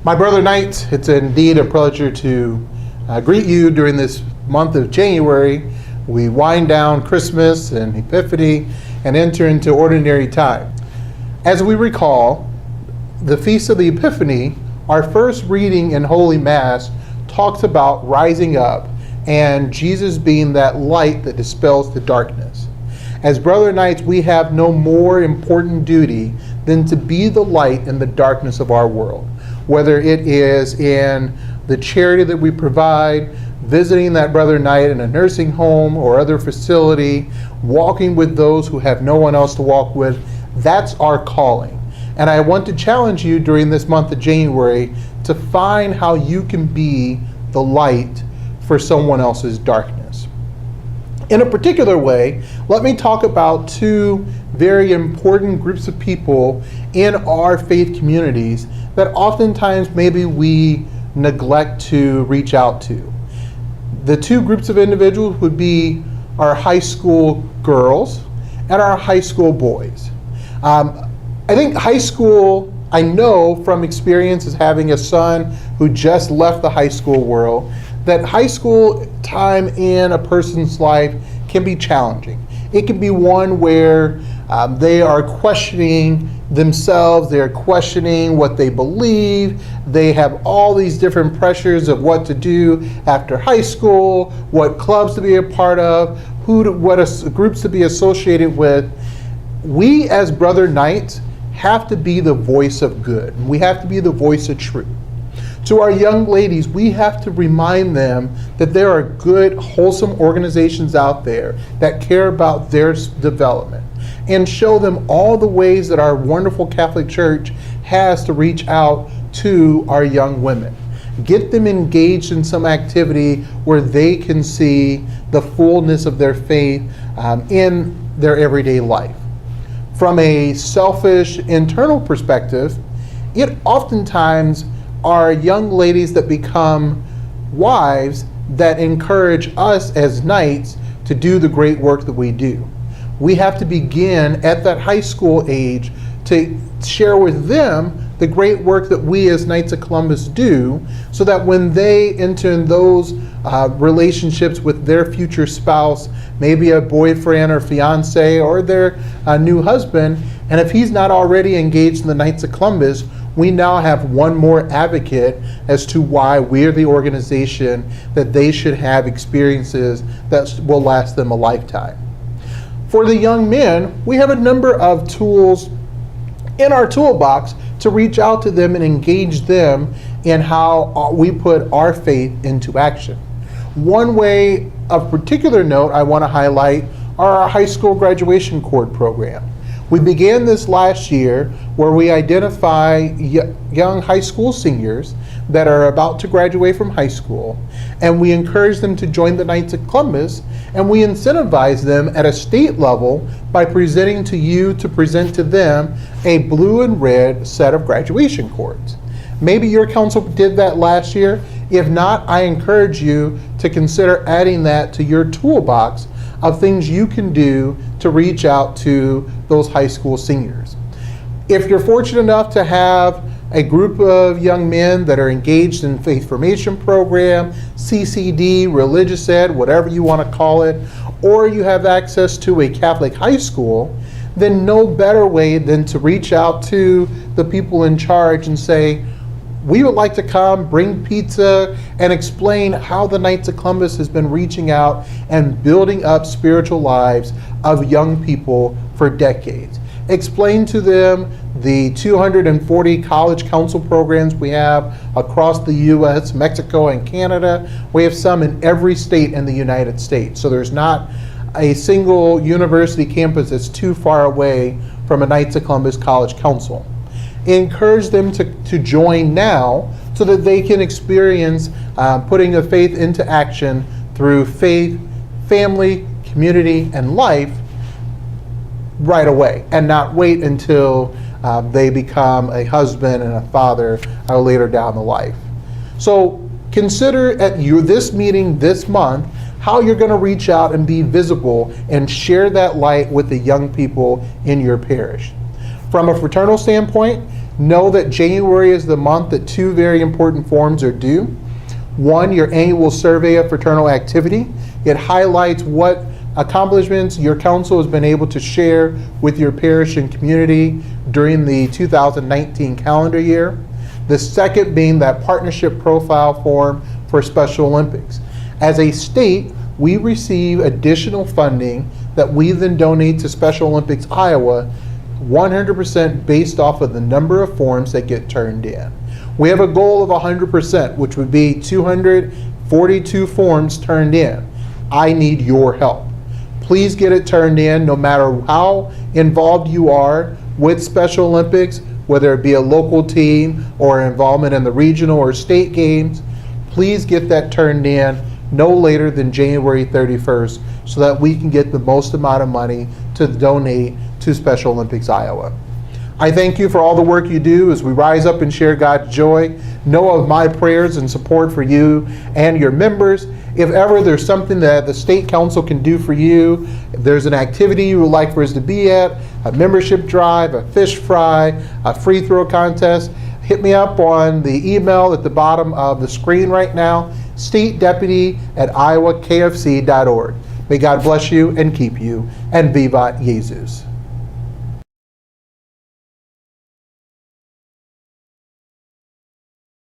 My brother Knights, it's indeed a pleasure to greet you during this month of January. We wind down Christmas and Epiphany and enter into ordinary time. As we recall, the Feast of the Epiphany, our first reading in Holy Mass, talks about rising up and Jesus being that light that dispels the darkness. As brother Knights, we have no more important duty than to be the light in the darkness of our world. Whether it is in the charity that we provide, visiting that brother Knight in a nursing home or other facility, walking with those who have no one else to walk with, that's our calling. And I want to challenge you during this month of January to find how you can be the light for someone else's darkness. In a particular way, let me talk about two very important groups of people in our faith communities that oftentimes maybe we neglect to reach out to. The two groups of individuals would be our high school girls and our high school boys. I think high school, I know from experience as having a son who just left the high school world, that high school time in a person's life can be challenging. It can be one where they are questioning themselves, they're questioning what they believe, they have all these different pressures of what to do after high school, what clubs to be a part of, what groups to be associated with. We as brother Knights have to be the voice of good. We have to be the voice of truth. To our young ladies, we have to remind them that there are good, wholesome organizations out there that care about their development, and show them all the ways that our wonderful Catholic Church has to reach out to our young women. Get them engaged in some activity where they can see the fullness of their faith in their everyday life. From a selfish internal perspective, it oftentimes are young ladies that become wives that encourage us as knights to do the great work that we do. We have to begin at that high school age to share with them the great work that we as Knights of Columbus do, so that when they enter in those relationships with their future spouse, maybe a boyfriend or fiance or their new husband, and if he's not already engaged in the Knights of Columbus, we now have one more advocate as to why we're the organization that they should have experiences that will last them a lifetime. For the young men, we have a number of tools in our toolbox to reach out to them and engage them in how we put our faith into action. One way of particular note I want to highlight are our high school graduation cord program. We began this last year where we identify young high school seniors that are about to graduate from high school, and we encourage them to join the Knights of Columbus, and we incentivize them at a state level by presenting to you to present to them a blue and red set of graduation cords. Maybe your council did that last year. If not, I encourage you to consider adding that to your toolbox of things you can do to reach out to those high school seniors. If you're fortunate enough to have a group of young men that are engaged in faith formation program, CCD, religious ed, whatever you want to call it, or you have access to a Catholic high school, then no better way than to reach out to the people in charge and say, we would like to come, bring pizza, and explain how the Knights of Columbus has been reaching out and building up spiritual lives of young people for decades. Explain to them the 240 college council programs we have across the U.S., Mexico, and Canada. We have some in every state in the United States. So there's not a single university campus that's too far away from a Knights of Columbus College Council. Encourage them to join now so that they can experience putting a faith into action through faith, family, community, and life right away, and not wait until they become a husband and a father later down the life. So consider at this meeting this month how you're going to reach out and be visible and share that light with the young people in your parish. From a fraternal standpoint, Know that January is the month that two very important forms are due. One, your annual survey of fraternal activity. It highlights what accomplishments your council has been able to share with your parish and community during the 2019 calendar year. The second being that partnership profile form for Special Olympics. As a state, we receive additional funding that we then donate to Special Olympics Iowa, 100% based off of the number of forms that get turned in. We have a goal of 100%, which would be 242 forms turned in. I need your help. Please get it turned in, no matter how involved you are with Special Olympics, whether it be a local team or involvement in the regional or state games. Please get that turned in no later than January 31st so that we can get the most amount of money to donate to Special Olympics Iowa. I thank you for all the work you do as we rise up and share God's joy. Know of my prayers and support for you and your members. If ever there's something that the State Council can do for you, if there's an activity you would like for us to be at, a membership drive, a fish fry, a free throw contest, hit me up on the email at the bottom of the screen right now, statedeputy@iowakofc.org. May God bless you and keep you, and Vivat Jesus.